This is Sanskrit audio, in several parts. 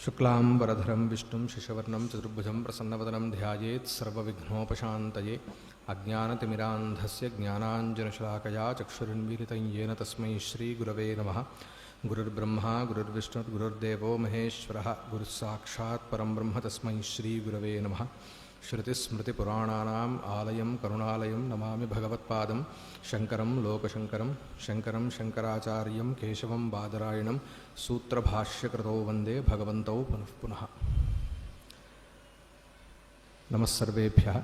शुक्लांबरधरं विष्णुं शशिवर्णं चतुर्भुजं प्रसन्नवदनं ध्यायेत् सर्वविघ्नोपशान्तये अज्ञानतिमिरान्धस्य ज्ञानाञ्जनशलाकया चक्षुरुन्मीलितं येन तस्मै श्रीगुरवे नमः। गुरुर्ब्रह्मा गुरुर्विष्णुर्गुरुर्देवो महेश्वरः गुरुस्साक्षात् परं ब्रह्म तस्मै श्रीगुरवे नमः। श्रुतिस्मृतिपुराणानाम् आलयं करुणालयं नमामि भगवत्पादं शङ्करं लोकशङ्करं शङ्करं शङ्कराचार्यं केशवं बादरायणं सूत्रभाष्यकृतौ वन्दे भगवन्तौ पुनः पुनः। नमः सर्वेभ्यः।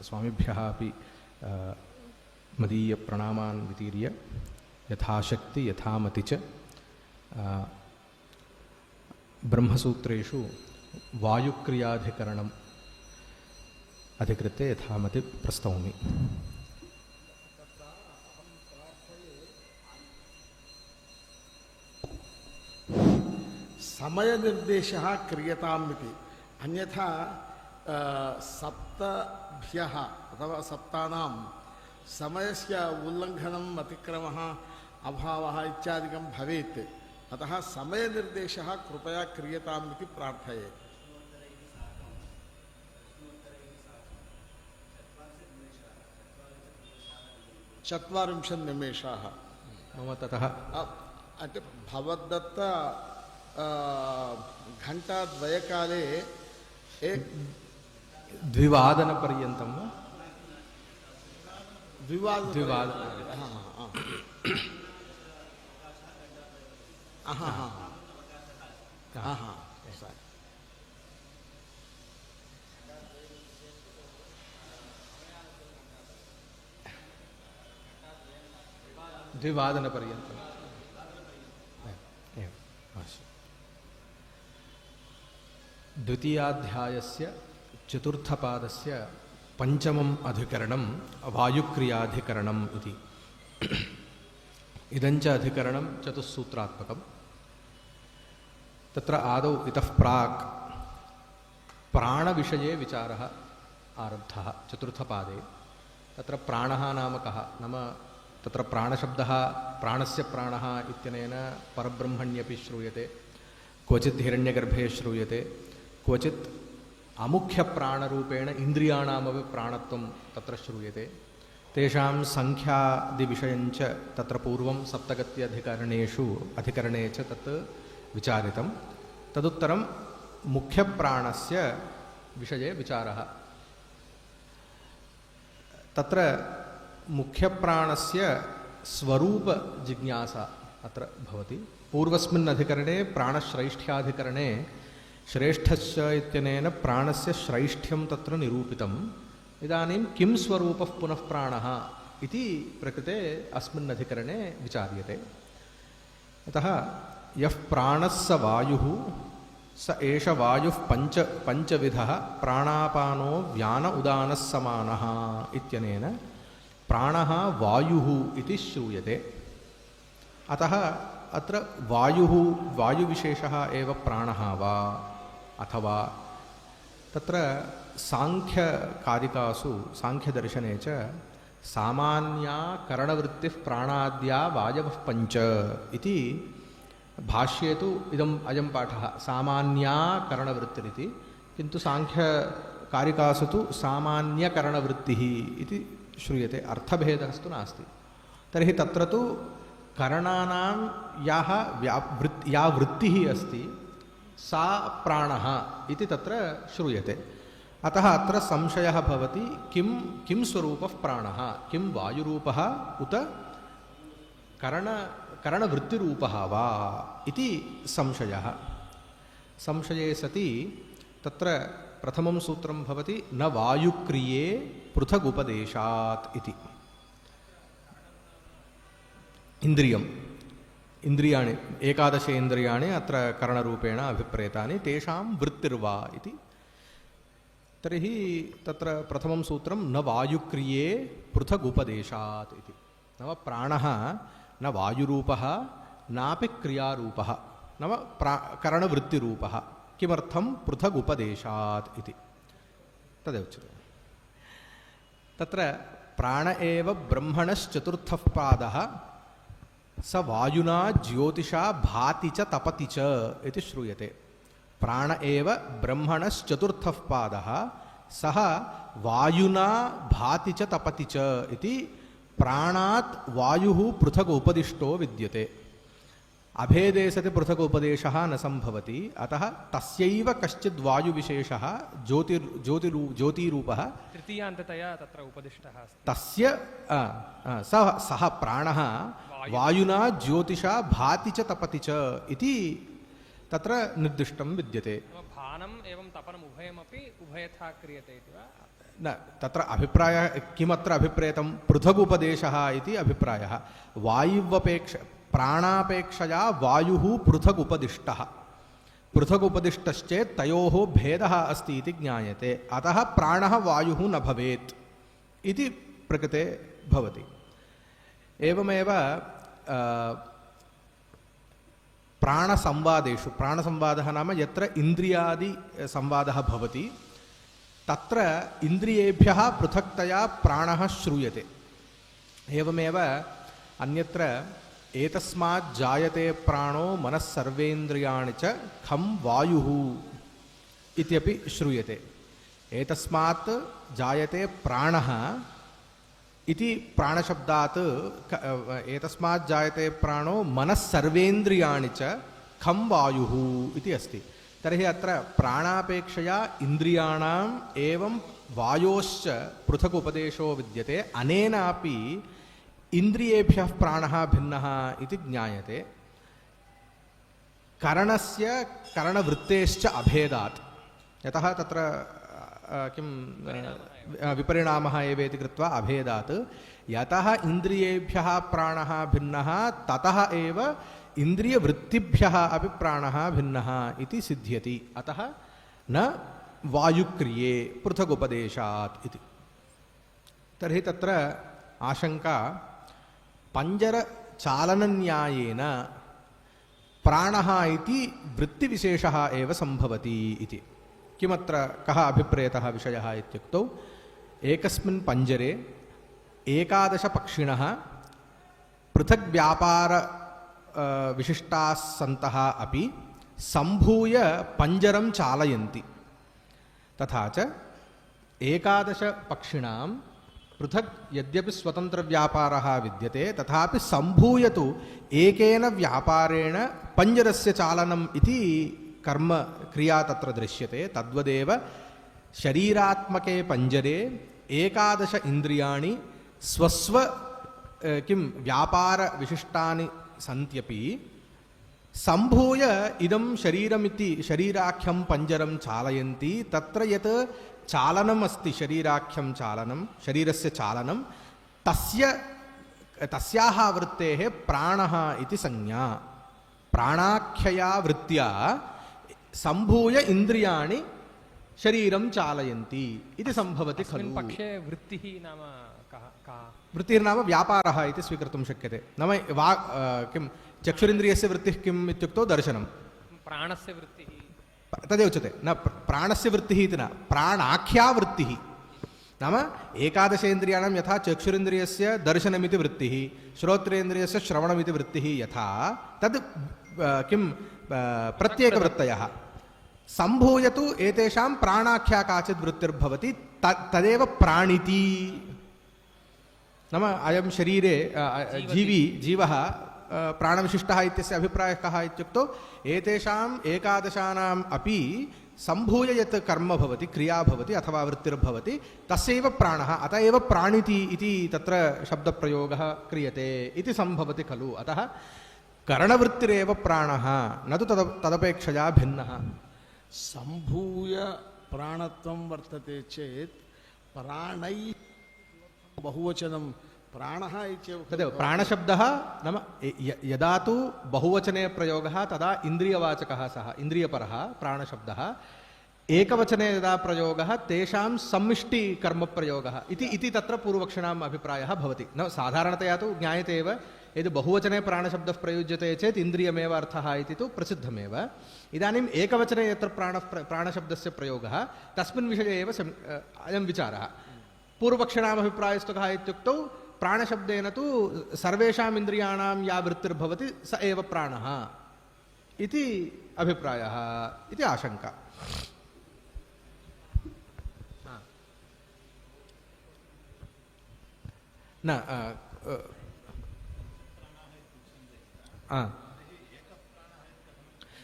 स्वामिभ्यः अपि मदीयप्रणामान् वितीर्य यथाशक्ति यथामति च ब्रह्मसूत्रेषु वायुक्रियाधिकरणम् अधिकृत्य यथामति प्रस्तौमि। समय निर्देशः क्रियताम् इति, अन्यथा सप्तभ्यः अथवा सप्तानां समयस्य उल्लङ्घनम् अतिक्रमः अभावः इत्यादिकं भवेत्। अतः समय निर्देशः कृपया क्रियताम् इति प्रार्थये। चत्वारिंशत् निमेषाः मम ततः भवद्दत्त घण्टाद्वयकाले द्विवादनपर्यन्तं द्विवादनपर्यन्तं द्वितीयाध्यायस्य चतुर्थपादस्य पञ्चमम् अधिकरणं वायुक्रियाधिकरणम् इति। इदञ्च अधिकरणं चतुस्सूत्रात्मकम्। तत्र आदौ इतः प्राक् प्राणविषये विचारः आरब्धः चतुर्थपादे। तत्र प्राणः नाम कः, नाम तत्र प्राणशब्दः प्राणस्य प्राणः इत्यनेन परब्रह्मण्यपि श्रूयते, क्वचित् हिरण्यगर्भे श्रूयते, क्वचित् अमुख्यप्राणरूपेण इन्द्रियाणामपि प्राणत्वं तत्र श्रूयते। तेषां संख्यादिविषयञ्च तत्र पूर्वं अधिकरणे च तत् विचारितं। तदुत्तरं मुख्यप्राणस्य विषये विचारः। तत्र मुख्यप्राणस्य स्वरूपजिज्ञासा अत्र भवति। पूर्वस्मिन् अधिकरणे प्राणश्रैष्ठ्याधिकरणे श्रेष्ठश्च इत्यनेन प्राणस्य श्रैष्ठ्यं तत्र निरूपितम्। इदानीं किं स्वरूपः पुनः प्राणः इति प्रकृते अस्मिन् अधिकरणे विचार्यते। अतः यः प्राणः स वायुः स एष वायुः पञ्चविधः प्राणापानो व्यान उदानः समानः इत्यनेन प्राणः वायुः इति श्रूयते। अतः अत्र वायुविशेषः एव प्राणः वा अथवा तत्र सांख्यकारिकासु सांख्यदर्शने च सामान्या करणवृत्तिः प्राणाद्या वायवः पञ्च इति भाष्ये तु अयं पाठः सामान्या करणवृत्तिरिति, किन्तु सांख्यकारिकासु तु सामान्यकरणवृत्तिः इति श्रूयते। अर्थभेदस्तु नास्ति। तर्हि तत्र तु करणानां या वृत्तिः अस्ति सा प्राणः इति तत्र श्रूयते। अतः अत्र संशयः भवति, किं स्वरूपः प्राणः, किं वायुरूपः उत करणवृत्तिरूपः वा इति संशयः। संशये सति तत्र प्रथमं सूत्रं भवति न वायुक्रिये पृथगुपदेशात् इति। इन्द्रियाणि एकादशेन्द्रियाणि अत्र करणरूपेण अभिप्रेतानि, तेषां वृत्तिर्वा इति। तर्हि तत्र प्रथमं सूत्रं न वायुक्रिये पृथगुपदेशात् इति। नाम प्राणः न वायुरूपः नापि क्रियारूपः, नाम करणवृत्तिरूपः। किमर्थं पृथगुपदेशात् इति तदेव उच्यते। तत्र प्राण एव ब्रह्मणश्चतुर्थः पादः स वायुना ज्योतिषा भाति च तपति च इति श्रूयते। प्राण एव ब्रह्मणश्चतुर्थः पादः, सः वायुना भाति च तपति च इति प्राणात् वायुः पृथक् उपदिष्टो विद्यते। अभेदे सति पृथक् उपदेशः न सम्भवति, अतः तस्यैव कश्चिद् वायुविशेषः ज्योतिरूपः तृतीयान्ततया तत्र उपदिष्टः अस्ति। तस्य सः प्राणः वायुना ज्योतिषा भाति च तपति च इति तत्र निर्दिष्टं विद्यते। भानम् एवं तपनम् उभयमपि उभयथा क्रियते इति वा? न, तत्र अभिप्रायः किमत्र अभिप्रेतं पृथगुपदेशः इति अभिप्रायः। प्राणापेक्षया वायुः पृथगुपदिष्टः, पृथगुपदिष्टश्चेत् तयोः भेदः अस्ति इति ज्ञायते, अतः प्राणः वायुः न भवेत् इति प्रकृते भवति। एवमेव प्राणसंवादेषु, प्राणसंवादः नाम यत्र इन्द्रियादि संवादः भवति तत्र इन्द्रियेभ्यः पृथक्तया प्राणः श्रूयते। एवमेव अन्यत्र एतस्मात् जायते प्राणो मनः सर्वेन्द्रियाणि च खं वायुः इत्यपि श्रूयते। एतस्मात् जायते प्राणः इति प्राणशब्दात् एतस्मात् जायते प्राणो मनः सर्वेन्द्रियाणि च खं वायुः इति अस्ति। तर्हि अत्र प्राणापेक्षया इन्द्रियाणाम् एवं वायोश्च पृथक् उपदेशो विद्यते। अनेनापि इन्द्रियेभ्यः प्राणः भिन्नः इति ज्ञायते। करणस्य करणवृत्तेश्च अभेदात्, यतः तत्र किं विपरिणामः एवेति कृत्वा अभेदात्, यतः इन्द्रियेभ्यः प्राणः भिन्नः ततः एव इन्द्रियवृत्तिभ्यः अपि प्राणः भिन्नः इति सिद्ध्यति। अतः न वायुक्रिये पृथगुपदेशात् इति। तर्हि तत्र आशंका पञ्जरचालनन्यायेन प्राणः इति वृत्तिविशेषः एव सम्भवति इति। किमत्र कः अभिप्रेतः विषयः इत्युक्तौ, एकस्मिन् पञ्जरे 11 पक्षिणः पृथग् व्यापार विशिष्टाः सन्तः अपि सम्भूय पञ्जरं चालयन्ति। तथा च 11 पक्षिणां पृथक् यद्यपि स्वतन्त्रव्यापारः विद्यते तथापि सम्भूय तु एकेन व्यापारेण पञ्जरस्य चालनम् इति कर्म क्रिया तत्र दृश्यते। तद्वदेव शरीरात्मके पञ्जरे 11 इन्द्रियाणि स्वस्व किं व्यापारविशिष्टानि सन्त्यपि सम्भूय इदं शरीरमिति शरीराख्यं पञ्जरं चालयन्ति। तत्र यत् चालनम् अस्ति, शरीराख्यं चालनं, शरीरस्य चालनं, तस्याः वृत्तेः प्राणः इति संज्ञा। प्राणाख्यया वृत्त्या सम्भूय इन्द्रियाणि शरीरं चालयन्ति इति सम्भवति खलु। पक्षे वृत्तिः नाम का? वृत्तिर्नाम व्यापारः इति स्वीकर्तुं शक्यते। नाम किं चक्षुरिन्द्रियस्य वृत्तिः किम् इत्युक्तौ दर्शनं। प्राणस्य वृत्तिः तदेव उच्यते, न प्राणस्य वृत्तिः इति न, प्राणाख्या वृत्तिः। नाम 11 इन्द्रियाणां यथा चक्षुरिन्द्रियस्य दर्शनमिति वृत्तिः, श्रोत्रेन्द्रियस्य श्रवणमिति वृत्तिः यथा, तद् किं प्रत्येकवृत्तयः सम्भूय तु एतेषां प्राणाख्या काचित् वृत्तिर्भवति, तदेव प्राणिति। नाम अयं शरीरे जीवः प्राणविशिष्टः इत्यस्य अभिप्रायः कः इत्युक्तौ, एतेषाम् 11 अपि सम्भूय यत् कर्म भवति, क्रिया भवति अथवा वृत्तिर्भवति, तस्यैव प्राणः, अत एव प्राणिति इति तत्र शब्दप्रयोगः क्रियते इति सम्भवति खलु। अतः करणवृत्तिरेव प्राणः, न तु तदपेक्षया भिन्नः। सम्भूय प्राणत्वं वर्तते चेत् प्राणै बहुवचनं प्राणः इत्येव। तदेव प्राणशब्दः नाम यदा तु बहुवचने प्रयोगः तदा इन्द्रियवाचकः सः, इन्द्रियपरः प्राणशब्दः। एकवचने यदा प्रयोगः तेषां सम्मिष्टिकर्मप्रयोगः इति तत्र पूर्वक्षिणाम् अभिप्रायः भवति। न साधारणतया तु ज्ञायते एव, यदि बहुवचने प्राणशब्दः प्रयुज्यते चेत् इन्द्रियमेव अर्थः इति तु प्रसिद्धमेव। इदानीम् एकवचने यत्र प्राणशब्दस्य प्रयोगः तस्मिन् विषये एव अयं विचारः। पूर्वपक्षिणाम् अभिप्रायस्तु कः इत्युक्तौ प्राणशब्देन तु सर्वेषाम् इन्द्रियाणां या वृत्तिर्भवति स एव प्राणः इति अभिप्रायः इति आशंका। न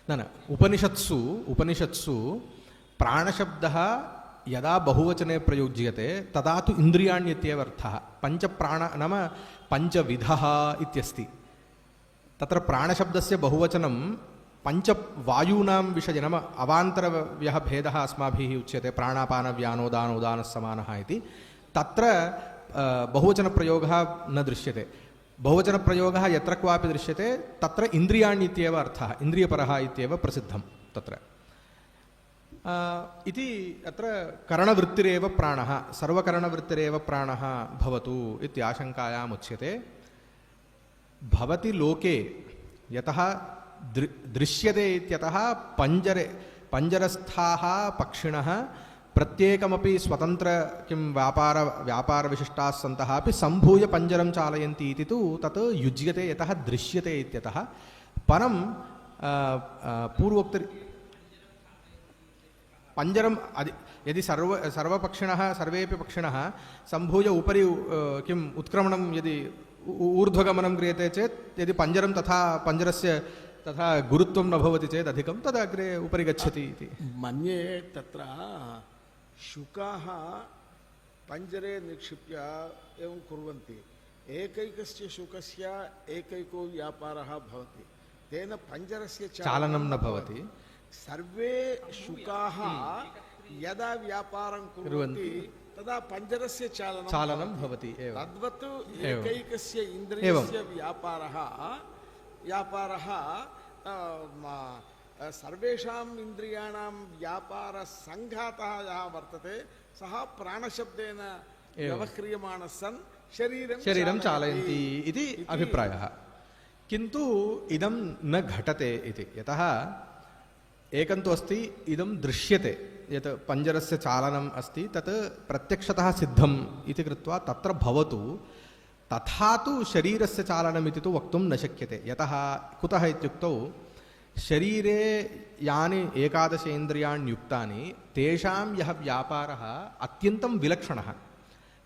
न उपनिषत्सु प्राणशब्दः यदा बहुवचने प्रयुज्यते तदा तु इन्द्रियाण्यत्येव अर्थः। पञ्चप्राण नाम पञ्चविधः इत्यस्ति। तत्र प्राणशब्दस्य बहुवचनं पञ्चवायूनां विषये नाम अवान्तरयः भेदः अस्माभिः उच्यते, प्राणापानव्यानोदानोदानः समानः इति। तत्र बहुवचनप्रयोगः न दृश्यते। बहुवचनप्रयोगः यत्र क्वापि दृश्यते तत्र इन्द्रियाण्यत्येव अर्थः, इन्द्रियपरः इत्येव प्रसिद्धं तत्र। इति अत्र करणवृत्तिरेव प्राणः, सर्वकरणवृत्तिरेव प्राणः भवतु इत्याशङ्कायाम् उच्यते। भवति लोके यतः दृश्यते इत्यतः पञ्जरस्थाः पक्षिणः प्रत्येकमपि स्वतन्त्र किं व्यापारविशिष्टाः सन्तः अपि सम्भूय पञ्जरं चालयन्ति इति तु तत् युज्यते यतः दृश्यते इत्यतः। परं पूर्वोक्त पञ्जरं यदि सर्वपक्षिणः सर्वेपि पक्षिणः सम्भूय उपरि किम् उत्क्रमणं यदि ऊर्ध्वगमनं क्रियते चेत् यदि पञ्जरं तथा पञ्जरस्य तथा गुरुत्वं न भवति चेत् अधिकं तदग्रे उपरि गच्छति इति मन्ये। तत्र शुकाः पञ्जरे निक्षिप्य एवं कुर्वन्ति। एकैकस्य शुकस्य एकैको व्यापारः भवति, तेन पञ्जरस्य चालनं न भवति। सर्वे शुकाः यदा व्यापारं कुर्वन्ति तदा पञ्जरस्य चालनं भवति। तद्वत् एकैकस्य इन्द्रियस्य व्यापारः सर्वेषाम् इन्द्रियाणां व्यापारसङ्घातः यः वर्तते सः प्राणशब्देन व्यवह्रियमाणः सन् शरीरं चालयन्ति इति अभिप्रायः। किन्तु इदं न घटते इति, यतः एकन्तु अस्ति इदं दृश्यते यत् पञ्जरस्य चालनम् अस्ति तत् प्रत्यक्षतः सिद्धम् इति कृत्वा तत्र भवतु, तथा तु शरीरस्य चालनम् इति तु वक्तुं न शक्यते। यतः कुतः इत्युक्तौ शरीरे यानि एकादशेन्द्रियाण्युक्तानि तेषां यः व्यापारः अत्यन्तं विलक्षणः,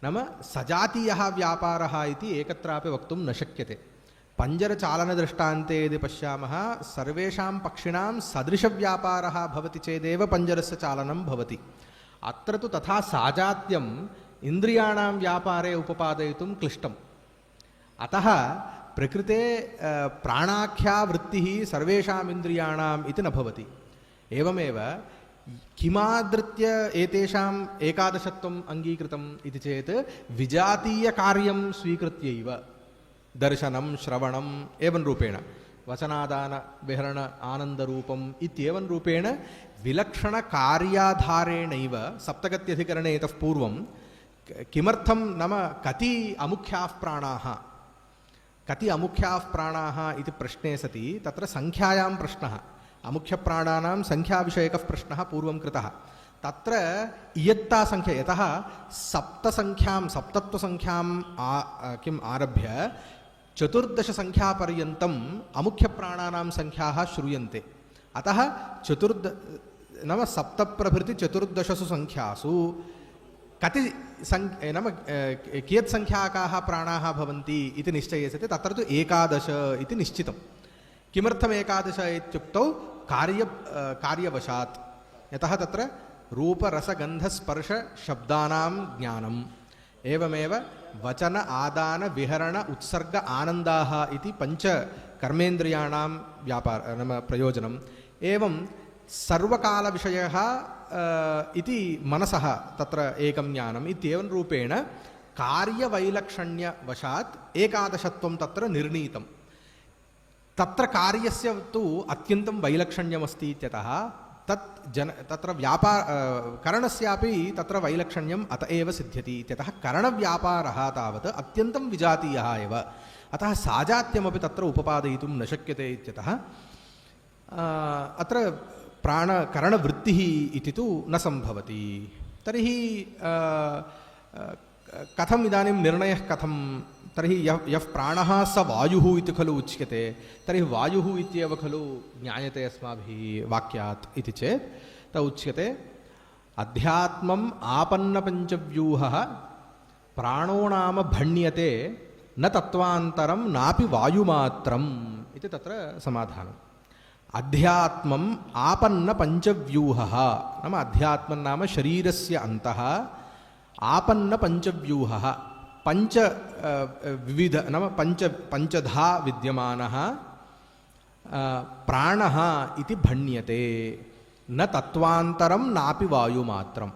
नाम सजातीयः व्यापारः इति एकत्रापि वक्तुं न शक्यते। पञ्जरचालनदृष्टान्ते यदि पश्यामः सर्वेषां पक्षिणां सदृशव्यापारः भवति चेदेव पञ्जरस्य चालनं भवति। अत्र तु तथा साजात्यम् इन्द्रियाणां व्यापारे उपपादयितुं क्लिष्टम्। अतः प्रकृते प्राणाख्या वृत्तिः सर्वेषाम् इन्द्रियाणाम् इति न भवति। एवमेव किमादृत्य एतेषाम् एकादशत्वम् अङ्गीकृतम् इति चेत् विजातीयकार्यं स्वीकृत्यैव दर्शनं श्रवणम् एवं रूपेण वचनादान विहरण आनन्दरूपम् इत्येवं रूपेण विलक्षणकार्याधारेणैव सप्तगत्यधिकरणे इतः पूर्वं किमर्थं नाम कति अमुख्याः प्राणाः इति प्रश्ने सति तत्र संख्यायां प्रश्नः, अमुख्यप्राणानां संख्याविषयकः प्रश्नः पूर्वं कृतः। तत्र इयत्ता संख्या यतः सप्तत्वसंख्यां किम् आरभ्य 14 संख्यापर्यन्तम् अमुख्यप्राणानां संख्याः श्रूयन्ते। अतः नाम सप्तप्रभृति 14 संख्यासु कति नाम कियत् संख्याकाः प्राणाः भवन्ति इति निश्चये सति तत्र तु 11 इति निश्चितं। किमर्थम् 11 इत्युक्तौ कार्यवशात्, यतः तत्र रूपरसगन्धस्पर्शशब्दानां ज्ञानम्, एवमेव वचन आदान विहरण उत्सर्ग आनन्दाः इति 5 कर्मेन्द्रियाणां व्यापार नाम प्रयोजनम्। एवं सर्वकालविषयः इति मनसः तत्र एकं ज्ञानम् इत्येवं रूपेण कार्यवैलक्षण्यवशात् एकादशत्वं तत्र निर्णीतं। तत्र कार्यस्य तु अत्यन्तं वैलक्षण्यमस्ति इत्यतः तत्र करणस्यापि तत्र वैलक्षण्यम् अत एव सिद्ध्यति इत्यतः करणव्यापारः तावत् अत्यन्तं विजातीयः एव। अतः साजात्यमपि तत्र उपपादयितुं न शक्यते इत्यतः अत्र प्राणकरणवृत्तिः इति तु न सम्भवति। तर्हि कथम् इदानीं निर्णयः कथं तर्हि यः प्राणः स वायुः इति खलु उच्यते, तर्हि वायुः इत्येव खलु ज्ञायते अस्माभिः वाक्यात् इति चेत् त उच्यते अध्यात्मम् आपन्नपञ्चव्यूहः प्राणो नाम भण्यते न तत्त्वान्तरं नापि वायुमात्रम् इति तत्र समाधानम्। अध्यात्मम् आपन्नपञ्चव्यूहः नाम अध्यात्मं नाम शरीरस्य अन्तः आपन्नपञ्चव्यूहः पंच विविध नाम पंचधा विद्यमानः प्राणः इति भण्यते न तत्त्वान्तरं नापि वायुमात्रं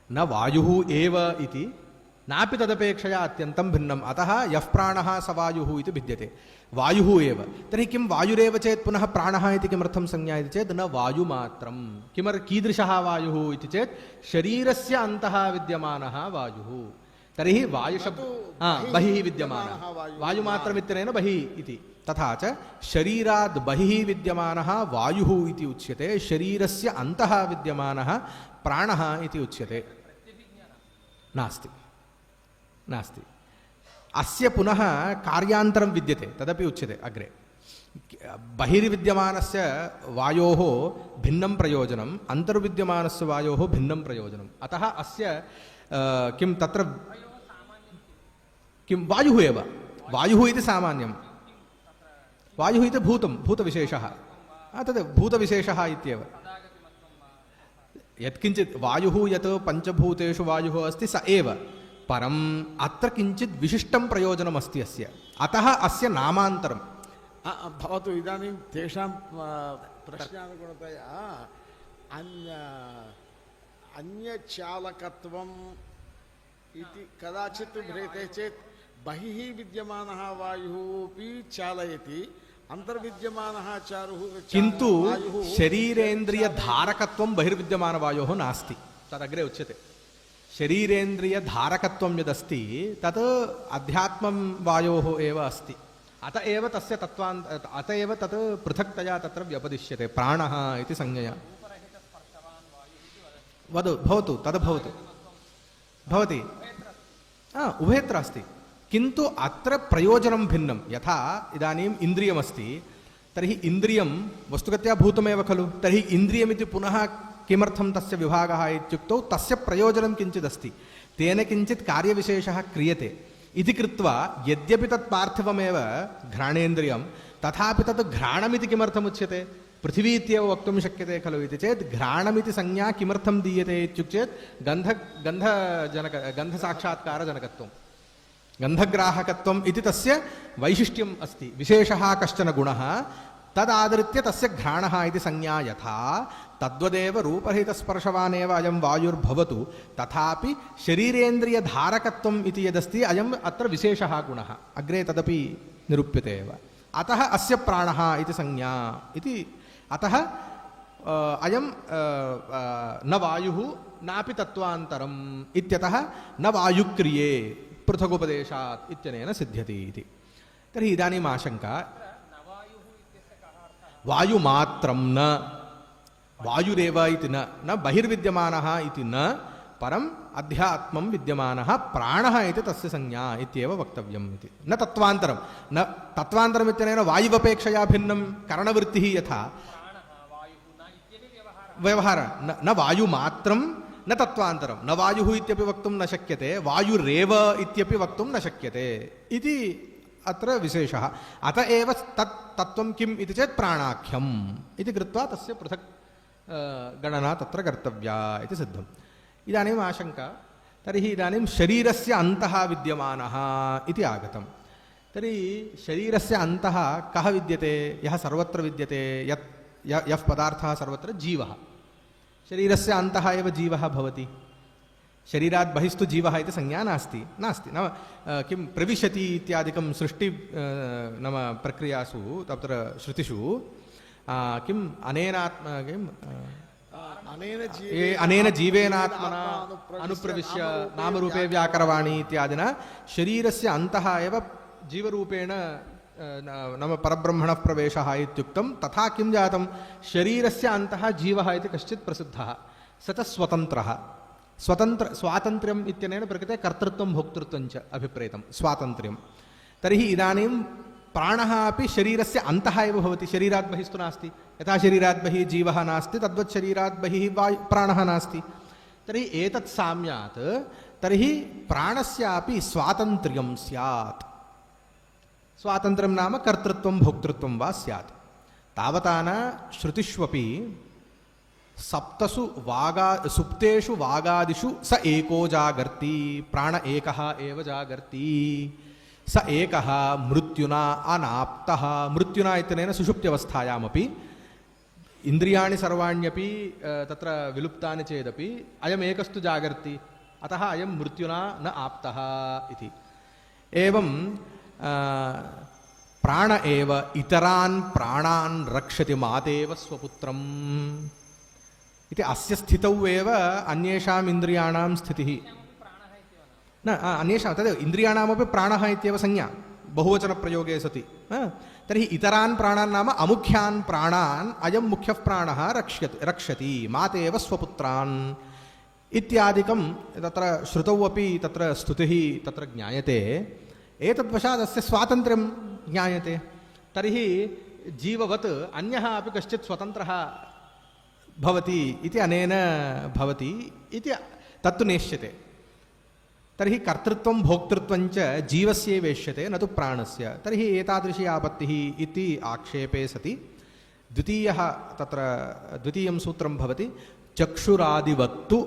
न वायुः एव इति नापि तदपेक्षया अत्यन्तं भिन्नम् अतः यः प्राणः स वायुः इति भिद्यते वायुः एव। तर्हि किं वायुरेव चेत् पुनः प्राणः इति किमर्थं संज्ञायते चेत् न वायुमात्रं कीदृशः वायुः इति चेत् शरीरस्य अन्तः विद्यमानः वायुः। तर्हि वायुशब्द बहिः विद्यमानः वायुमात्रमित्यनेन बहिः इति तथा च शरीराद् बहिः विद्यमानः वायुः इति उच्यते शरीरस्य अन्तः विद्यमानः प्राणः इति उच्यते। नास्ति नास्ति अस्य पुनः कार्यान्तरं विद्यते तदपि उच्यते अग्रे। बहिर्विद्यमानस्य वायोः भिन्नं प्रयोजनम् अन्तर्विद्यमानस्य वायोः भिन्नं प्रयोजनम् अतः अस्य किं तत्र किं वायुः एव वायुः इति सामान्यं वायुः इति भूतविशेषः तद् भूतविशेषः इत्येव यत्किञ्चित् वायुः यत् पञ्चभूतेषु वायुः अस्ति स एव परम् अत्र किञ्चित् विशिष्टं प्रयोजनम् अस्ति अस्य अतः अस्य नामान्तरं भवतु। इदानीं तेषां प्रश्नानुगुणतया अन्यचालकत्वम् इति कदाचित् भ्रियते चेत् बहिः विद्यमानः वायुः अपि चालयति अन्तर्विद्यमानः चारुः किन्तु शरीरेन्द्रियधारकत्वं बहिर्विद्यमानवायोः नास्ति तदग्रे उच्यते। शरीरेन्द्रियधारकत्वं यदस्ति तत् अध्यात्मं वायोः एव अस्ति अत एव तस्य अत एव तत् पृथक्तया तत्र व्यपदिश्यते प्राणः इति संज्ञया। भवतु तद्भवतु भवति उभयत्र अस्ति किन्तु अत्र प्रयोजनं भिन्नं। यथा इदानीम् इन्द्रियमस्ति तर्हि इन्द्रियं वस्तुगत्या भूतमेव खलु तर्हि इन्द्रियमिति पुनः किमर्थं तस्य विभागः इत्युक्तौ तस्य प्रयोजनं किञ्चिदस्ति तेन किञ्चित् कार्यविशेषः क्रियते इति कृत्वा यद्यपि तत् पार्थिवमेव घ्राणेन्द्रियं तथापि तत् घ्राणमिति किमर्थमुच्यते पृथिवी इत्येव वक्तुं शक्यते खलु इति चेत् घ्राणमिति संज्ञा किमर्थं दीयते इत्युक्तेत् गन्धसाक्षात्कारजनकत्वं गन्धग्राहकत्वम् इति तस्य वैशिष्ट्यम् अस्ति विशेषः कश्चन गुणः तदादृत्य तस्य घ्राणः इति संज्ञा यथा तद्वदेव रूपरहितस्पर्शवानेव अयं वायुर्भवतु तथापि शरीरेन्द्रियधारकत्वम् इति यदस्ति अयम् अत्र विशेषः गुणः अग्रे तदपि निरूप्यते एव। अतः अस्य प्राणः इति संज्ञा इति अतः अयं न वायुः नापि तत्त्वान्तरम् इत्यतः न वायुक्रिये पृथगुपदेशात् इत्यनेन सिद्ध्यति इति। तर्हि इदानीम् आशङ्का वायुमात्रं न वायुरेव इति न बहिर्विद्यमानः इति न परम् अध्यात्मं विद्यमानः प्राणः इति तस्य संज्ञा इत्येव वक्तव्यम् इति न तत्त्वान्तरं न तत्त्वान्तरम् इत्यनेन वायुवपेक्षया भिन्नं करणवृत्तिः यथा व्यवहारः न वायुमात्रं न तत्त्वान्तरं न वायुः इत्यपि वक्तुं न शक्यते वायुरेव इत्यपि वक्तुं न शक्यते इति अत्र विशेषः। अत एव तत्त्वं किम् इति चेत् प्राणाख्यम् इति कृत्वा तस्य पृथक् गणना तत्र कर्तव्या इति सिद्धम्। इदानीम् आशङ्का तर्हि इदानीं शरीरस्य अन्तः विद्यमानः इति आगतं तर्हि शरीरस्य अन्तः कः विद्यते यः सर्वत्र विद्यते यः पदार्थः सर्वत्र जीवः शरीरस्य अन्तः एव जीवः भवति शरीरात् बहिस्तु जीवः इति संज्ञा नास्ति नाम किं प्रविशति इत्यादिकं सृष्टि नाम प्रक्रियासु तत्र श्रुतिषु किम् अनेन जीवेनात्मना अनुप्रविश्य नामरूपे व्याकरवाणी इत्यादिना शरीरस्य अन्तः एव जीवरूपेण नाम परब्रह्मणः प्रवेशः इत्युक्तं तथा किं जातं शरीरस्य अन्तः जीवः इति कश्चित् प्रसिद्धः स च स्वतन्त्रः स्वातन्त्र्यम् इत्यनेन प्रकृते कर्तृत्वं भोक्तृत्वं च अभिप्रेतं स्वातन्त्र्यं तर्हि इदानीं प्राणः अपि शरीरस्य अन्तः एव भवति, शरीरात् बहिस्तु नास्ति। यथा शरीरात् बहिः जीवः नास्ति तद्वत् शरीरात् बहिः प्राणः नास्ति। तर्हि एतत् साम्यात् तर्हि प्राणस्यापि स्वातन्त्र्यं स्यात्। स्वातन्त्र्यं नाम कर्तृत्वं भोक्तृत्वं वा स्यात्। तावता न श्रुतिष्वपि सुप्तेषु वागादिषु स एको जागर्ति, प्राण एकः एव जागर्ति, स एकः मृत्युना अनाप्तः। मृत्युना इत्यनेन सुषुप्त्यवस्थायामपि इन्द्रियाणि सर्वाण्यपि तत्र विलुप्तानि चेदपि अयम् एकस्तु जागर्ति, अतः अयं मृत्युना न आप्तः इति। एवं प्राण एव इतरान् प्राणान् रक्षति मातेव स्वपुत्रम् इति। अस्य स्थितौ एव अन्येषाम् इन्द्रियाणां स्थितिः न, अन्येषां तदेव इन्द्रियाणामपि प्राणः इत्येव संज्ञा बहुवचनप्रयोगे सति। तर्हि इतरान् प्राणान् नाम अमुख्यान् प्राणान् अयं मुख्यः प्राणः रक्षति मातेव स्वपुत्रान् इत्यादिकं तत्र श्रुतौ अपि तत्र स्तुतिः तत्र ज्ञायते। एतद्वशात् अस्य स्वातन्त्र्यं ज्ञायते। तर्हि जीववत् अन्यः अपि कश्चित् स्वतन्त्रः भवति इति अनेन भवति इति तत्तु नेष्यते। तर्हि कर्तृत्वं भोक्तृत्वं च जीवस्यैवेष्यते न तु प्राणस्य। तर्हि एतादृशी आपत्तिः इति आक्षेपे सति द्वितीयं सूत्रं भवति चक्षुरादिवत्तु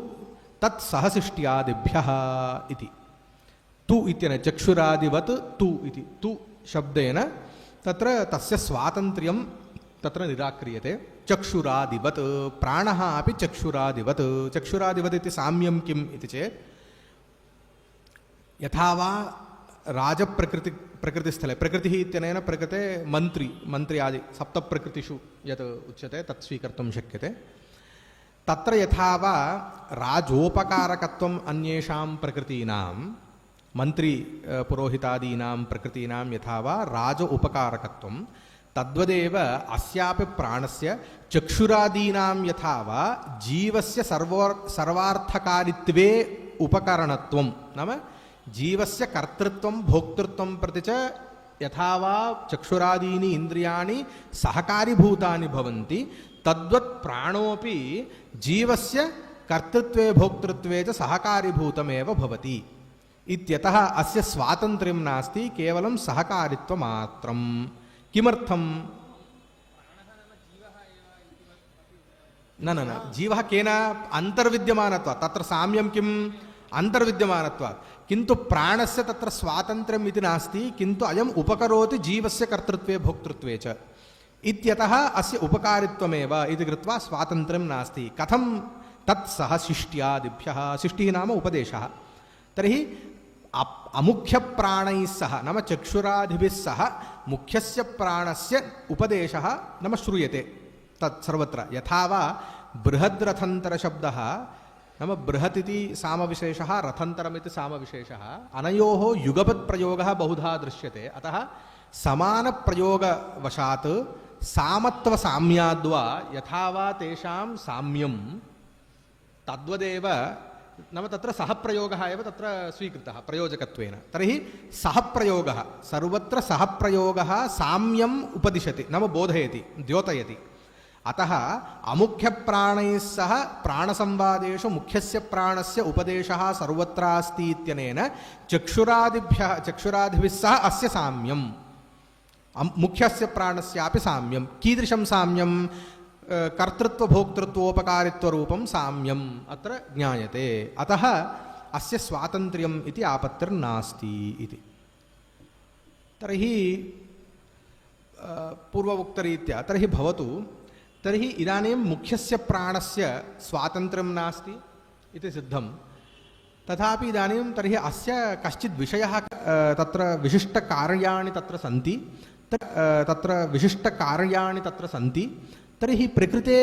तत्सहसिष्ट्यादिभ्यः इति। तु इत्यनेन चक्षुरादिवत् तु इति तु शब्देन तत्र तस्य स्वातन्त्र्यं तत्र निराक्रियते। चक्षुरादिवत् प्राणः अपि चक्षुरादिवत्। चक्षुरादिवत् इति साम्यं किम् इति चेत् यथा वा प्रकृतिस्थले प्रकृतिः इत्यनेन प्रकृते मन्त्री आदि सप्तप्रकृतिषु यत् उच्यते तत् स्वीकर्तुं शक्यते। तत्र यथा वा राजोपकारकत्वम् अन्येषां प्रकृतीनां मन्त्री पुरोहितादीनां प्रकृतीनां यथा वा राज उपकारकत्वं तद्वदेव अस्यापि प्राणस्य चक्षुरादीनां यथा वा जीवस्य सर्वार्थकारित्वे उपकरणत्वं नाम जीवस्य कर्तृत्वं भोक्तृत्वं प्रति च यथा वा चक्षुरादीनि इन्द्रियाणि सहकारीभूतानि भवन्ति तद्वत् प्राणोऽपि जीवस्य कर्तृत्वे भोक्तृत्वे च सहकारीभूतमेव भवति इत्यतः अस्य स्वातन्त्र्यं नास्ति, केवलं सहकारित्वमात्रम्। किमर्थम्? न न न जीवः केन अन्तर्विद्यमानत्वात्, तत्र साम्यं किम् अन्तर्विद्यमानत्वात्, किन्तु प्राणस्य तत्र स्वातन्त्र्यम् इति नास्ति, किन्तु अयम् उपकरोति जीवस्य कर्तृत्वे भोक्तृत्वे च इत्यतः अस्य उपकारित्वमेव इति कृत्वा स्वातन्त्र्यं नास्ति। कथं तत् सह शिष्ट्यादिभ्यः, शिष्टिः नाम उपदेशः। तर्हि अमुख्यप्राणैः सह नाम चक्षुरादिभिः सह मुख्यस्य प्राणस्य उपदेशः नाम श्रूयते तत् सर्वत्र। यथा वा बृहद्रथन्तरशब्दः नाम बृहत् इति सामविशेषः, रथन्तरमिति सामविशेषः, अनयोः युगपत्प्रयोगः बहुधा दृश्यते। अतः समानप्रयोगवशात् सामत्वसाम्याद्वा यथा वा तेषां साम्यं तद्वदेव नाम तत्र सहप्रयोगः एव तत्र स्वीकृतः प्रयोजकत्वेन। तर्हि सहप्रयोगः सर्वत्र सहप्रयोगः साम्यम् उपदिशति नाम बोधयति द्योतयति। अतः अमुख्यप्राणैः सह प्राणसंवादेषु मुख्यस्य प्राणस्य उपदेशः सर्वत्र अस्ति इत्यनेन चक्षुरादिभिः सह अस्य साम्यं मुख्यस्य प्राणस्यापि साम्यं। कीदृशं साम्यं? कर्तृत्वभोक्तृत्वोपकारित्वरूपं साम्यम् अत्र ज्ञायते। अतः अस्य स्वातन्त्र्यम् इति आपत्तिर्नास्ति इति। तर्हि पूर्वोक्तरीत्या तर्हि भवतु। तर्हि इदानीं मुख्यस्य प्राणस्य स्वातन्त्र्यं नास्ति इति सिद्धं। तथापि इदानीं तर्हि अस्य कश्चित् विषयः तत्र विशिष्टकार्याणि तत्र सन्ति तर्हि प्रकृते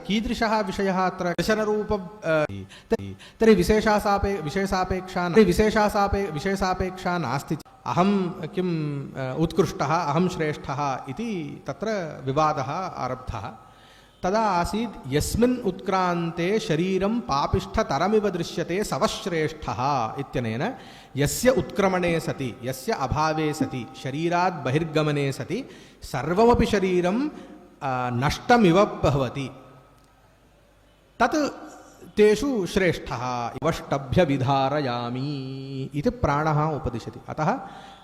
कीदृशः विषयः अत्र दर्शनरूप तर्हि विशेषापेक्षा नास्ति। अहं किम् उत्कृष्टः अहं श्रेष्ठः इति तत्र विवादः आरब्धः। तदा आसीत् यस्मिन् उत्क्रान्ते शरीरं पापिष्ठतरमिव दृश्यते सवश्रेष्ठः इत्यनेन यस्य उत्क्रमणे सति यस्य अभावे सति शरीरात् बहिर्गमने सति सर्वमपि शरीरं नष्टमिव भवति तत् तेषु श्रेष्ठः इवष्टभ्य विधारयामि इति प्राणः उपदिशति। अतः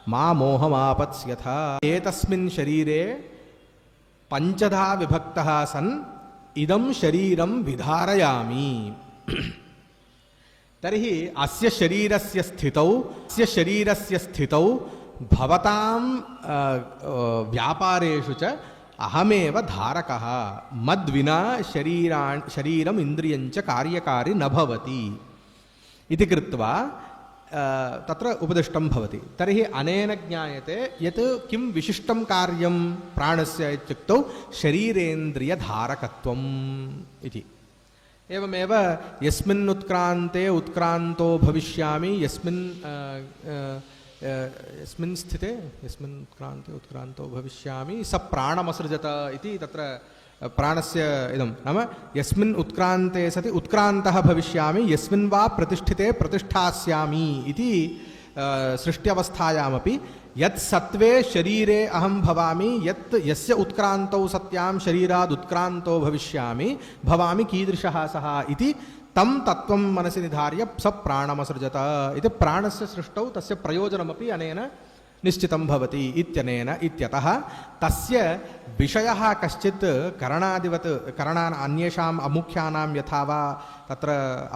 मा मोहमापत्स्यथा एतस्मिन् शरीरे पंचधा विभक्तः सन् इदं शरीरं विधारयामि। तर्हि अस्य शरीरस्य स्थितौ भवतां व्यापारेषु च अहमेव धारकः मद्विना शरीरम् इन्द्रियञ्च कार्यकारी न भवति इति कृत्वा तत्र उपदिष्टं भवति। तर्हि अनेन ज्ञायते यत् किं विशिष्टं कार्यं प्राणस्य इत्युक्तौ शरीरेन्द्रियधारकत्वम् इति। एवमेव यस्मिन् उत्क्रान्ते उत्क्रान्तो भविष्यामि यस्मिन् स्थिते यस्मिन् उत्क्रान्ते उत्क्रान्तो भविष्यामि स प्राणमसृजत इति तत्र प्राणस्य इदं नाम यस्मिन् उत्क्रान्ते सति उत्क्रान्तः भविष्यामि यस्मिन् वा प्रतिष्ठिते प्रतिष्ठास्यामि इति सृष्ट्यवस्थायामपि यत् सत्त्वे शरीरे अहं भवामि यस्य उत्क्रान्तौ सत्यां शरीराद् उत्क्रान्तो भवामि कीदृशः सः इति तं तत्त्वं मनसि निधार्य स प्राणमसृजत इति प्राणस्य सृष्टौ तस्य प्रयोजनमपि अनेन निश्चितं भवति इत्यनेन इत्यतः तस्य विषयः कश्चित् करणादिवत् करणान् अन्येषाम् अमुख्यानां यथा वा तत्र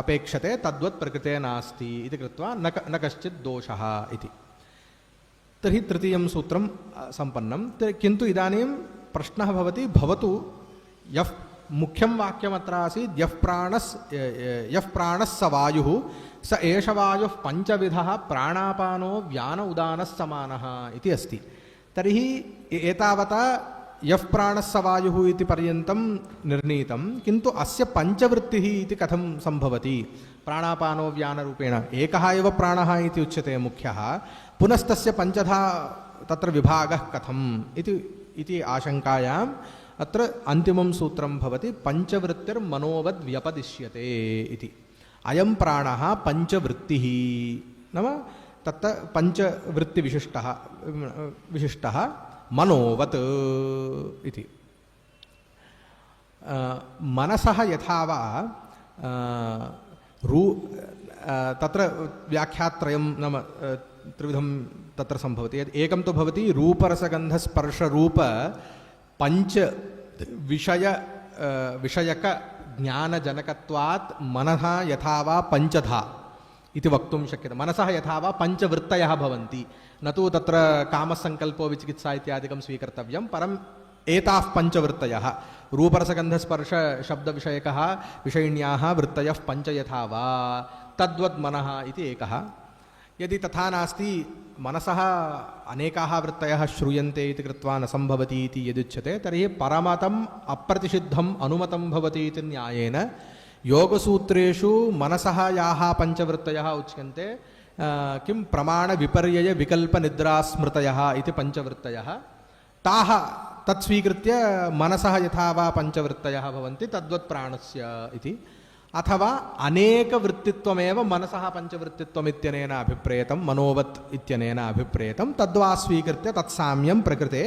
अपेक्षते तद्वत् प्रकृते नास्ति इति कृत्वा न कश्चित् दोषः इति। तर्हि तृतीयं सूत्रं सम्पन्नं। किन्तु इदानीं प्रश्नः भवति भवतु यः मुख्यं वाक्यमत्र आसीत् यः प्राणः स वायुः स एष वायुः पञ्चविधः प्राणापानो व्यान उदानः समानः इति अस्ति। तर्हि एतावता यः प्राणः स वायुः इति पर्यन्तं निर्णीतं, किन्तु अस्य पञ्चवृत्तिः इति कथं सम्भवति? प्राणापानो व्यानरूपेण एकः एव प्राणः इति उच्यते मुख्यः, पुनस्तस्य पञ्चधा तत्र विभागः कथम् इति आशङ्कायाम् अत्र अन्तिमं सूत्रं भवति पञ्चवृत्तिर्मनोवद् व्यपदिश्यते इति। अयं प्राणः पञ्चवृत्तिः नाम तत्र पञ्चवृत्तिविशिष्टः मनोवत् इति। मनसः यथा वा तत्र व्याख्यात्रयं नाम त्रिविधं तत्र सम्भवति। एकं तु भवति रूपरसगन्धस्पर्शरूप पंच विषयक ज्ञानजनकत्वात् मनः यथा वा पञ्चधा इति वक्तुं शक्यते। मनसः यथा वा पञ्चवृत्तयः भवन्ति, न तु तत्र कामसङ्कल्पो विचिकित्सा इत्यादिकं स्वीकर्तव्यं, परम् एताः पञ्चवृत्तयः रूपरसगन्धस्पर्श शब्दविषयकः विषयिण्याः वृत्तयः पञ्च यथा वा तद्वद् मनः इति एकः। यदि तथा नास्ति, मनसः अनेकाः वृत्तयः श्रूयन्ते इति कृत्वा न सम्भवति इति यदुच्यते, तर्हि परमतम् अप्रतिषिद्धम् अनुमतं भवति इति न्यायेन योगसूत्रेषु मनसः याः पञ्चवृत्तयः उच्यन्ते किं प्रमाणविपर्ययविकल्पनिद्रास्मृतयः इति पञ्चवृत्तयः, ताः तत्स्वीकृत्य मनसः यथा वा पञ्चवृत्तयः भवन्ति तद्वत् प्राणस्य इति। अथवा अनेकवृत्तित्वमेव मनसः पञ्चवृत्तित्वमित्यनेन अभिप्रेतं, मनोवत् इत्यनेन अभिप्रेतं, तद्वा स्वीकृत्य तत्साम्यं प्रकृते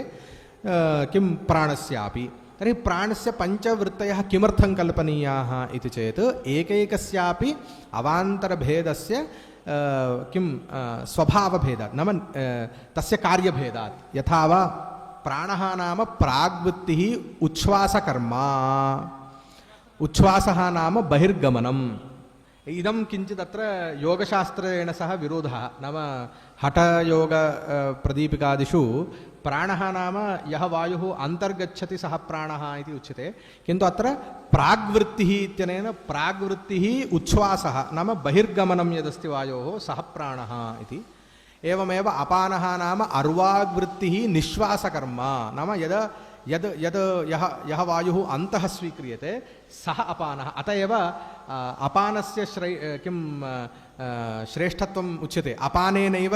किं प्राणस्यापि। तर्हि प्राणस्य पञ्चवृत्तयः किमर्थं कल्पनीयाः इति चेत् एकैकस्यापि अवान्तरभेदस्य किं स्वभावभेदात् नाम तस्य कार्यभेदात्। यथा वा प्राणः नाम प्राग्वृत्तिः उच्छ्वासकर्मा, उच्छ्वासः नाम बहिर्गमनम्। इदं किञ्चित् अत्र योगशास्त्रेण सह विरोधः, नाम हठयोग प्रदीपिकादिषु प्राणः नाम यः वायुः अन्तर्गच्छति सः प्राणः इति उच्यते, किन्तु अत्र प्राग्वृत्तिः इत्यनेन प्राग्वृत्तिः उच्छ्वासः नाम बहिर्गमनं यदस्ति वायोः सः प्राणः इति। एवमेव अपानः नाम अर्वाग्वृत्तिः निश्वासकर्मा, नाम यः वायुः अन्तः स्वीक्रियते सः अपानः। अत एव अपानस्य श्रेष्ठत्वम् उच्यते। अपानेनैव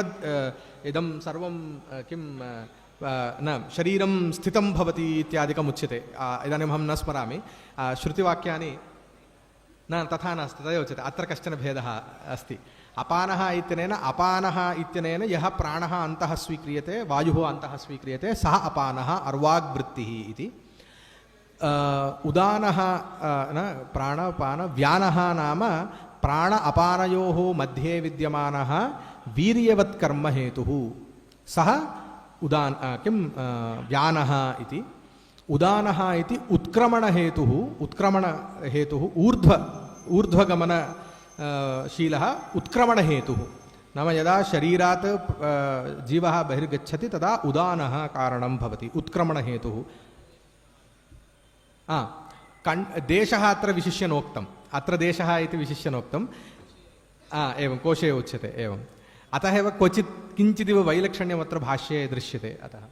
इदं सर्वं किं न शरीरं स्थितं भवति इत्यादिकम् उच्यते इदानीम् अहं न स्मरामि श्रुतिवाक्यानि न तथा नास्ति तदेव उच्यते अत्र कश्चन भेदः अस्ति अपानः इत्यनेन यः प्राणः अन्तः स्वीक्रियते वायुः अन्तः स्वीक्रियते सः अपानः अर्वाग्वृत्तिः इति उदानः न प्राणपान व्यानः नाम प्राण अपानयोः मध्ये विद्यमानः वीर्यवत् कर्म हेतुः सः व्यानः इति उदानः इति उत्क्रमणहेतुः ऊर्ध्वगमनशीलः उत्क्रमणहेतुः नाम यदा शरीरात् जीवः बहिर्गच्छति तदा उदानः कारणं भवति उत्क्रमणहेतुः देशः अत्र विशिष्य नोक्तम् अत्र देशः इति विशिष्य नोक्तम् एवं कोशे उच्यते एवम् अतः एव क्वचित् किञ्चिदिव वैलक्षण्यमत्र भाष्ये दृश्यते अतः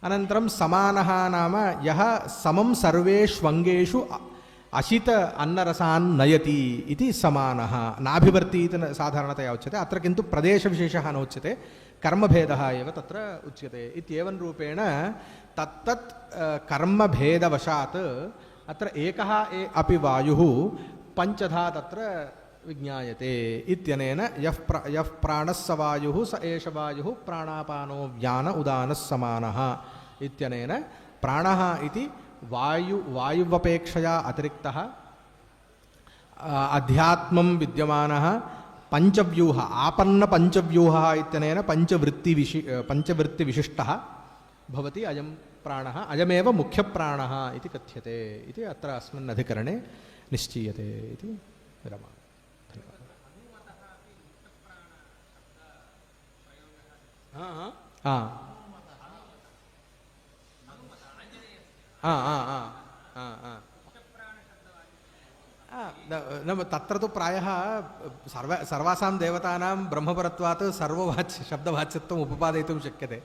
अनन्तरं समानः नाम यः समं सर्वेष्वङ्गेषु अशित अन्नरसान् नयति इति समानः नाभिवर्ति इति साधारणतया उच्यते अत्र किन्तु प्रदेशविशेषः नोच्यते कर्मभेदः एव तत्र उच्यते इत्येवं रूपेण तत्तत् कर्मभेदवशात् अत्र एकः अपि वायुः पञ्चधा तत्र विज्ञायते इत्यनेन यः प्राणः स वायुः स एष वायुः प्राणापानो व्यान उदानः समानः इत्यनेन प्राणः इति वायुवपेक्षया अतिरिक्तः अध्यात्मं विद्यमानः पञ्चव्यूह आपन्नपञ्चव्यूहः इत्यनेन पञ्चवृत्तिविशिष्टः भवति अयं प्राणः अयमेव मुख्यप्राणः इति कथ्यते इति अत्र अस्मिन् अधिकरणे निश्चीयते इति विरमामि तत्र तु प्रायः सर्वासां देवतानां ब्रह्मपरत्वात् शब्दवाच्यत्वम् उपपादयितुं शक्यते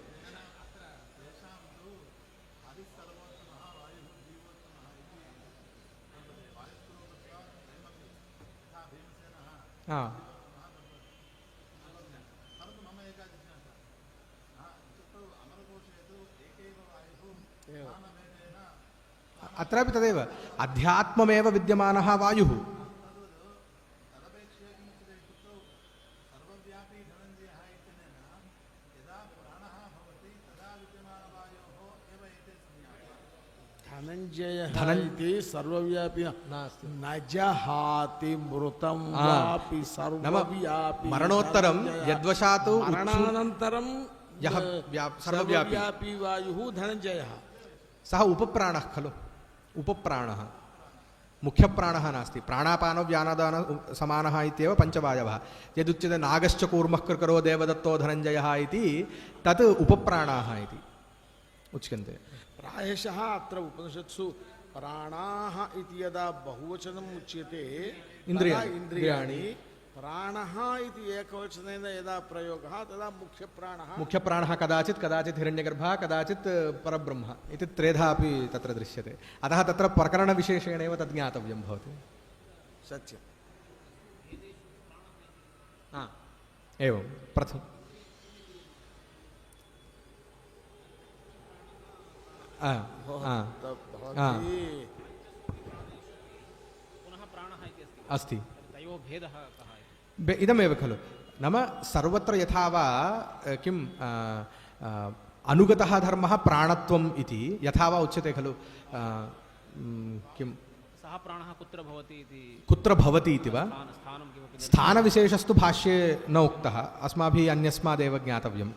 अत्रापि तदेव अध्यात्ममेव विद्यमानः वायुः धनञ्जयः इति सर्वव्यापी नास्ति न जहाति मृतं वापि सर्वव्यापी मरणोत्तरं यद्वशात् मरणानन्तरं यः सर्वव्यापी वायुः धनञ्जयः सः उपप्राणः खलु उपप्राणः मुख्यप्राणः नास्ति प्राणापानो व्यानदान समानः इत्येव पञ्चवायवः यदुच्यते नागश्च कूर्मः कृकरो देवदत्तो धनञ्जयः इति तत् उपप्राणाः इति उच्यन्ते प्रायशः अत्र उपनिषत्सु प्राणाः इति यदा बहुवचनम् उच्यते इन्द्रियाणि प्राणः इति एकवचनेन यदा प्रयोगः तदा मुख्यप्राणः कदाचित् हिरण्यगर्भः कदाचित् परब्रह्म इति त्रेधा अपि तत्र दृश्यते अतः तत्र प्रकरणविशेषेणैव तद् ज्ञातव्यं भवति सत्यम् एवं प्रथमं पुनः प्राणः इति अस्ति तयोः भेदः कः इदमेव खलु नाम सर्वत्र यथा वा किम् अनुगतः धर्मः प्राणत्वम् इति यथा वा उच्यते खलु किं सः प्राणः कुत्र भवति इति वा स्थानविशेषस्तु भाष्ये न उक्तः अस्माभिः अन्यस्मादेव ज्ञातव्यं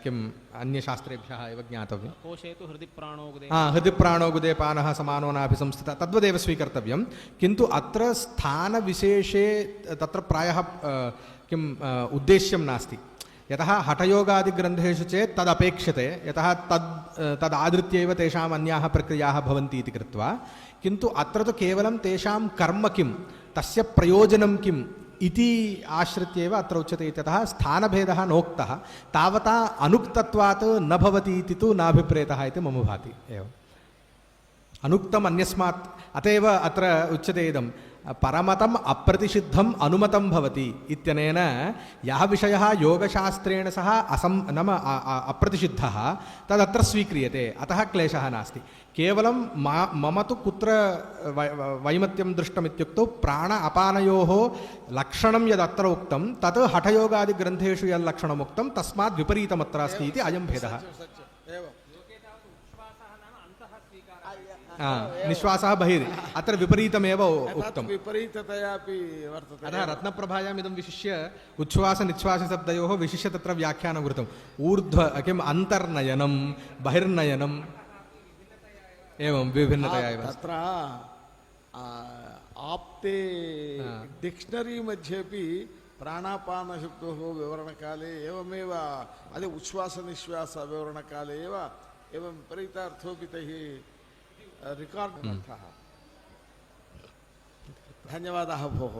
किम् अन्यशास्त्रेभ्यः एव ज्ञातव्यं कोशे तु हृदि प्राणो गुदे पानः समानो नाभिसंस्थितः तद्वदेव स्वीकर्तव्यं किन्तु अत्र स्थानविशेषे तत्र प्रायः किम् उद्देश्यं नास्ति यतः हठयोगादिग्रन्थेषु चेत् तदपेक्षते यतः तदादृत्यैव तेषाम् अन्याः प्रक्रियाः भवन्ति इति कृत्वा किन्तु अत्र तु केवलं तेषां कर्म किं तस्य प्रयोजनं किम् इति आश्रित्यैव अत्र उच्यते इत्यतः स्थानभेदः नोक्तः तावता अनुक्तत्वात् न भवति इति तु नाभिप्रेतः इति मम भाति एवम् अनुक्तम् अन्यस्मात् अत एव अत्र उच्यते इदम् परमतम् अप्रतिषिद्धम् अनुमतं भवति इत्यनेन यः विषयः योगशास्त्रेण सह नाम अप्रतिषिद्धः तदत्र स्वीक्रियते, अतः क्लेशः नास्ति। केवलं मम तु कुत्र वैमत्यं दृष्टमित्युक्तौ प्राण अपानयोः लक्षणं यदत्र उक्तं तत् हठयोगादिग्रन्थेषु यल्लक्षणम् उक्तं तस्मात् विपरीतमत्र अस्ति इति अयं भेदः। निश्वासः बहिः, अत्र विपरीतमेव उक्तं। विपरीततया अपि वर्तते। अतः रत्नप्रभायाम् इदं विशिष्य उच्छ्वासनिश्वासशब्दयोः विशिष्य तत्र व्याख्यानं कृतम्। ऊर्ध्व किम् अन्तर्नयनं बहिर्नयनम् एवं विभिन्नतया एव तत्र आप्ते डिक्षनरी मध्येपि प्राणापानशब्दोः विवरणकाले एवमेव अदे उच्छ्वासनिश्वास विवरणकाले एव एवं विपरीतार्थोऽपि तैः रिकार्ड् कृतः। धन्यवादाः भोः।